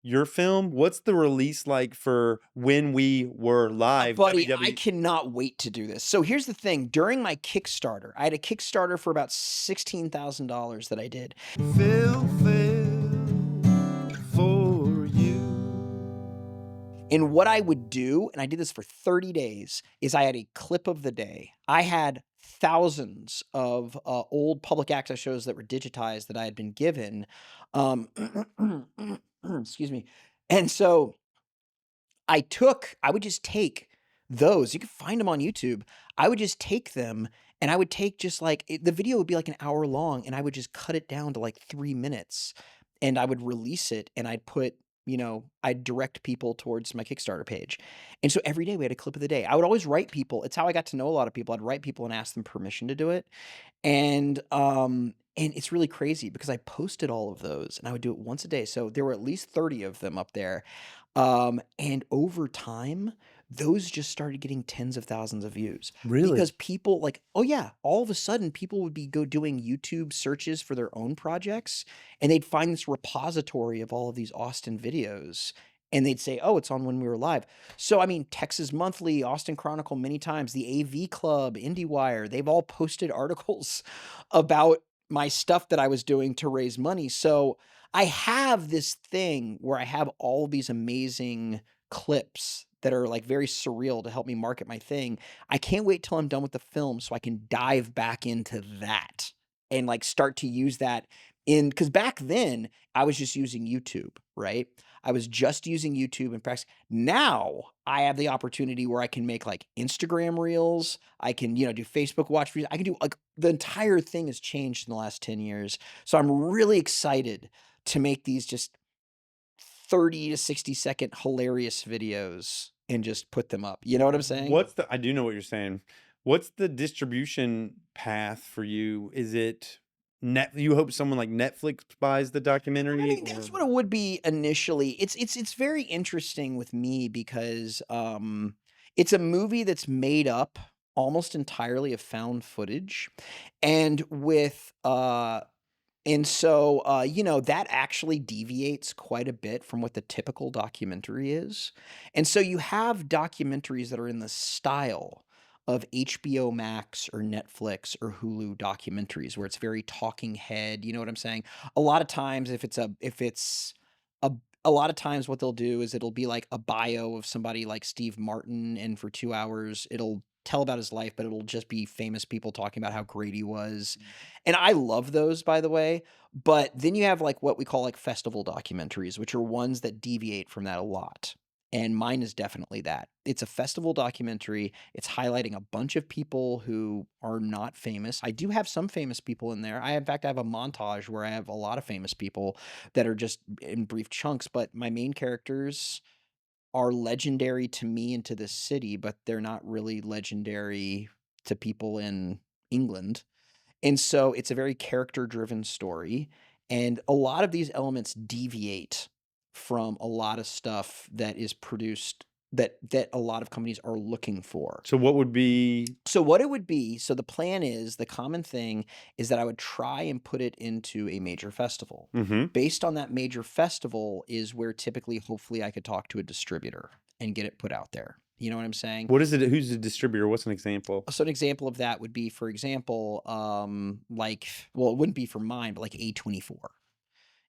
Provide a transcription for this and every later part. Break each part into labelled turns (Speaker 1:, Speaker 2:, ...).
Speaker 1: your film? What's the release like for When We Were Live?
Speaker 2: Buddy, I
Speaker 1: WW.
Speaker 2: cannot wait to do this. So here's the thing. During my Kickstarter, I had a Kickstarter for about $16,000 that I did.
Speaker 1: Phil, for you.
Speaker 2: And what I would do, and I did this for 30 days, is I had a clip of the day. I had thousands of old public access shows that were digitized that I had been given. Um, excuse me. And so I would just take those. You can find them on YouTube. I would just take them and I would take just like the video would be like an hour long and I would just cut it down to like 3 minutes and I would release it and I'd put, I'd direct people towards my Kickstarter page. And so every day we had a clip of the day. I would always write people. It's how I got to know a lot of people. I'd write people and ask them permission to do it. And it's really crazy because I posted all of those and I would do it once a day. So there were at least 30 of them up there. And over time, those just started getting tens of thousands of views
Speaker 1: Really?
Speaker 2: because people like, oh yeah, all of a sudden people would be doing YouTube searches for their own projects and they'd find this repository of all of these Austin videos and they'd say, oh, it's on When We Were Live. So, I mean, Texas Monthly, Austin Chronicle, many times, the AV Club, IndieWire, they've all posted articles about my stuff that I was doing to raise money. So I have this thing where I have all these amazing clips that are like very surreal to help me market my thing. I can't wait till I'm done with the film so I can dive back into that and like start to use that because back then I was just using YouTube, right? I was just using YouTube in practice. Now I have the opportunity where I can make like Instagram reels. I can, do Facebook watch videos. I can do like the entire thing has changed in the last 10 years. So I'm really excited to make these just 30 to 60-second hilarious videos and just put them up. You know what I'm saying?
Speaker 1: I do know what you're saying. What's the distribution path for you? Is it you hope someone like Netflix buys the
Speaker 2: I
Speaker 1: documentary
Speaker 2: mean,
Speaker 1: or
Speaker 2: that's what it would be initially. It's very interesting with me because it's a movie that's made up almost entirely of found footage. And with and so that actually deviates quite a bit from what the typical documentary is. And so you have documentaries that are in the style of HBO Max or Netflix or Hulu documentaries where it's very talking head, you know what I'm saying? A lot of times a a lot of times what they'll do is it'll be like a bio of somebody like Steve Martin and for 2 hours it'll tell about his life, but it'll just be famous people talking about how great he was. And I love those, by the way. But then you have like what we call like festival documentaries, which are ones that deviate from that a lot. And mine is definitely that. It's a festival documentary. It's highlighting a bunch of people who are not famous. I do have some famous people in there. In fact, I have a montage where I have a lot of famous people that are just in brief chunks, but my main characters are legendary to me and to this city, but they're not really legendary to people in England. And so it's a very character driven story. And a lot of these elements deviate from a lot of stuff that is produced that a lot of companies are looking for.
Speaker 1: so what would be
Speaker 2: So what it would be, so the plan is the common thing is that I would try and put it into a major festival.
Speaker 1: mhm.
Speaker 2: Based on that major festival is where typically hopefully I could talk to a distributor and get it put out there. You know what I'm saying?
Speaker 1: What is it? Who's the distributor? What's an example?
Speaker 2: So an example of that would be, for example, like, well, it wouldn't be for mine, but like A24.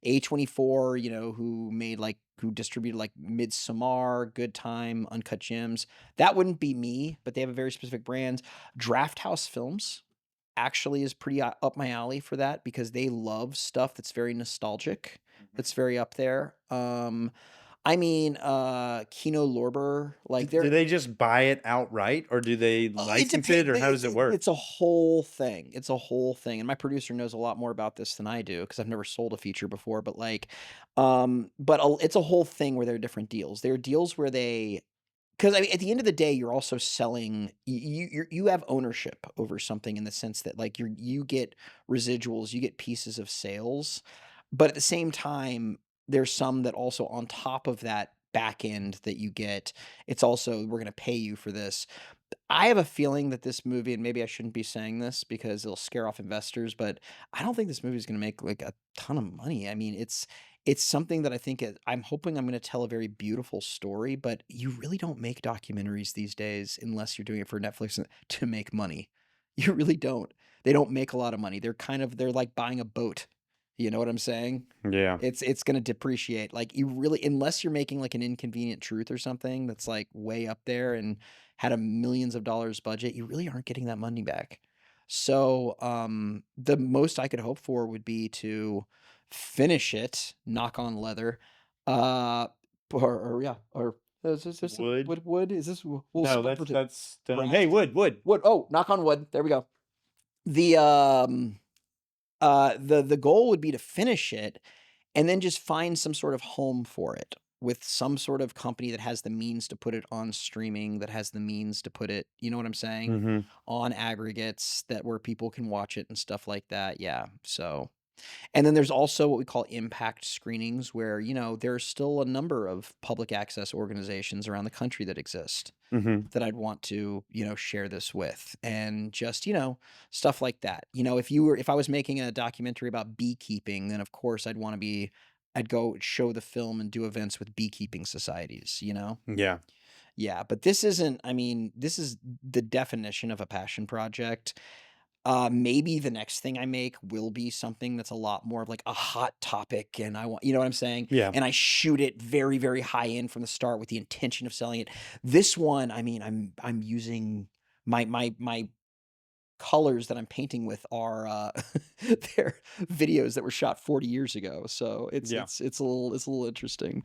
Speaker 2: A24, who distributed like Midsommar, Good Time, Uncut Gems. That wouldn't be me, but they have a very specific brand. Draft House Films actually is pretty up my alley for that because they love stuff that's very nostalgic, that's very up there. Kino Lorber, like
Speaker 1: Do
Speaker 2: they're
Speaker 1: they just buy it outright, or do they
Speaker 2: it
Speaker 1: license
Speaker 2: depends.
Speaker 1: it, or how does it work?
Speaker 2: It's a whole thing. It's a whole thing, and my producer knows a lot more about this than I do because I've never sold a feature before. But it's a whole thing where there are different deals. There are deals where because I mean, at the end of the day, you're also selling. You have ownership over something in the sense that like you get residuals, you get pieces of sales, but at the same time, there's some that also on top of that back end that you get. It's also we're going to pay you for this. I have a feeling that this movie, and maybe I shouldn't be saying this because it'll scare off investors, but I don't think this movie is going to make like a ton of money. I mean, it's something that I think I'm hoping I'm gonna tell a very beautiful story, but you really don't make documentaries these days unless you're doing it for Netflix to make money. You really don't. They don't make a lot of money. They're like buying a boat. You know what I'm saying?
Speaker 1: Yeah.
Speaker 2: It's gonna depreciate. Like, you really unless you're making, like, an Inconvenient Truth or something that's, like, way up there and had a millions of dollars budget, you really aren't getting that money back. So, the most I could hope for would be to finish it, knock on leather, uh, or yeah, or is this a
Speaker 1: Wood?
Speaker 2: wood? Is this we'll
Speaker 1: No,
Speaker 2: swap
Speaker 1: that's
Speaker 2: to
Speaker 1: that's stone.
Speaker 2: brass.
Speaker 1: Hey, wood, wood.
Speaker 2: Wood, oh, knock on wood, there we go. The, the goal would be to finish it and then just find some sort of home for it with some sort of company that has the means to put it on streaming, that has the means to put it, you know what I'm saying?
Speaker 1: Mhm.
Speaker 2: On aggregates that where people can watch it and stuff like that. Yeah. So, and then there's also what we call impact screenings where, there's still a number of public access organizations around the country that exist
Speaker 1: Mhm.
Speaker 2: that I'd want to, share this with and just, stuff like that. If I was making a documentary about beekeeping, then of course I'd go show the film and do events with beekeeping societies.
Speaker 1: Yeah.
Speaker 2: Yeah, but this is the definition of a passion project. Maybe the next thing I make will be something that's a lot more of like a hot topic and I want, you know what I'm saying?
Speaker 1: Yeah.
Speaker 2: And I shoot it very, very high end from the start with the intention of selling it. This one, I'm using my colors that I'm painting with are they're videos that were shot 40 years ago. So
Speaker 1: Yeah.
Speaker 2: it's a little interesting.